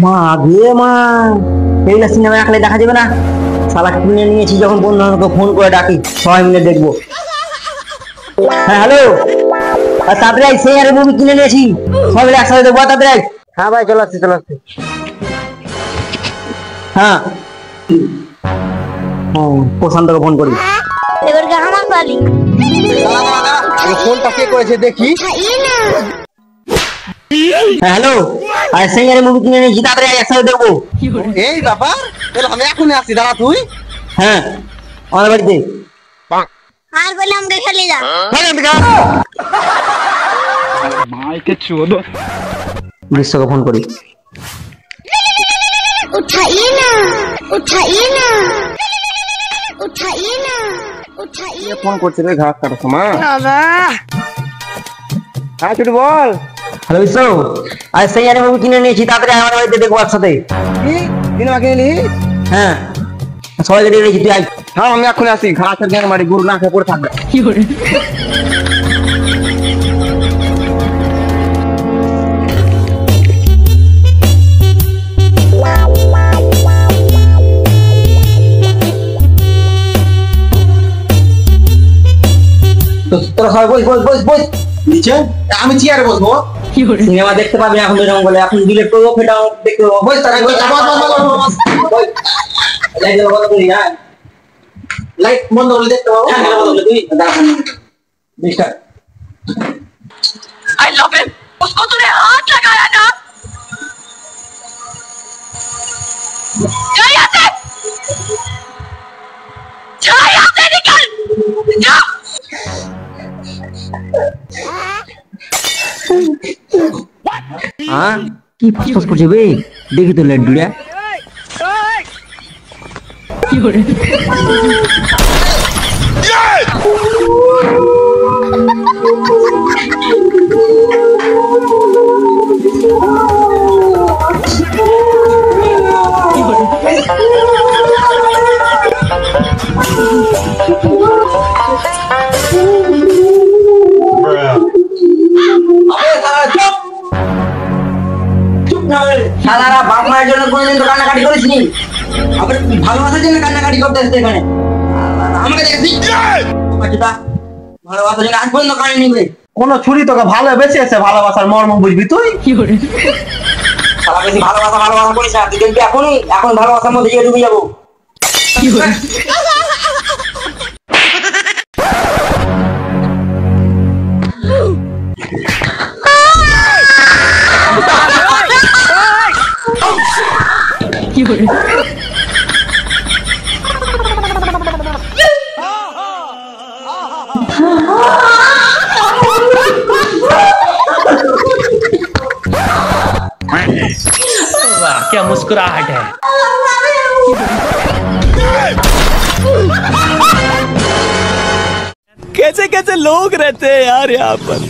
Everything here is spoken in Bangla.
মা গে মা, এইগুলা সিনেমা একলে দেখা যাবে না। শালা কিনে নিয়েছি যখন বন্ধু বান্ধবকে ফোন করে ডাকি, সবাই মিলে দেখবো। হ্যাঁ হ্যালো, তাড়াতাড়ি আয়, সেই আরে মুভি কিনে নিয়েছি, সবাই মিলে একসাথে দেখবো। তাড়াতাড়ি আয়। হ্যাঁ ভাই, চলে আসছি চলে আসছি। হ্যাঁ প্রশান্তকে ফোন করি। এবার আমার বাড়ি ফোনটা কে করেছে দেখি। হ্যাঁ হ্যালো, আর সেই আরে মুভি কিনে নিয়েছি, তাড়াতাড়ি আয়, একসাথে দেখবো। এই ব্যাপার, তাহলে আমি এখনই আসছি, দাঁড়া তুই। হ্যাঁ আমাদের বাড়িতে। আর বলে আমাকে খেলে যা। বিশ্বকে ফোন করি। उठाइए ना, उठाइए ना, उठाइए ना, उठाइए। ফোন করছে রে ঘাস কাটার সময়। হ্যাঁ ছোট বল। হ্যালো বিশ্ব, আর সেই আরে মুভি কিনে নিয়েছি, তাড়াতাড়ি আমার বাড়িতে দেখবো একসাথে। কি সিনেমা কিনে নিলি? হ্যাঁ সবাইকে ডেকে নিয়েছি, তুই আয়। হ্যাঁ আমি এখনই আসি, ঘাসের গ্যাং মারি, গরু না খেয়ে পড়ে থাকবে। তোরা সবাই বস বস বস বস নিচে আমি চেয়ারে বসবো। সিনেমা দেখতে পাবি এখন তো জঙ্গলে, এখন ডিলেট করবো, ফেটা দেখতে পাবো। বস তারা লাইট বন্ধ করলে দেখতে পাবো। তুই মিস্টার I love him. उसको तूने हाथ लगाया ना? जा यहाँ से! जा यहाँ से निकल! जा! हाँ কি ফসফস করছে বে, দেখি তো লাড্ডুরা। কি করে সালারা বাপ মায়ের জন্য কোনদিন তো কান্নাকাটি করিসনি, আবার ভালোবাসার জন্য কান্নাকাটি করতে আসছে এখানে। আমাকে দেখবি ভালোবাসার জন্য আজ পর্যন্ত কানে নিবে। কোন ছুরি তোকে ভালো বেঁচে আছে, ভালোবাসার মর্ম বুঝবি তুই। সারা বেশি ভালোবাসা ভালোবাসা করিস না, তুই দেখবি এখনই, এখন ভালোবাসার মধ্যে গিয়ে ডুবে যাবো। वाह क्या मुस्कुराहट है। कैसे कैसे लोग रहते हैं यार यहाँ पर।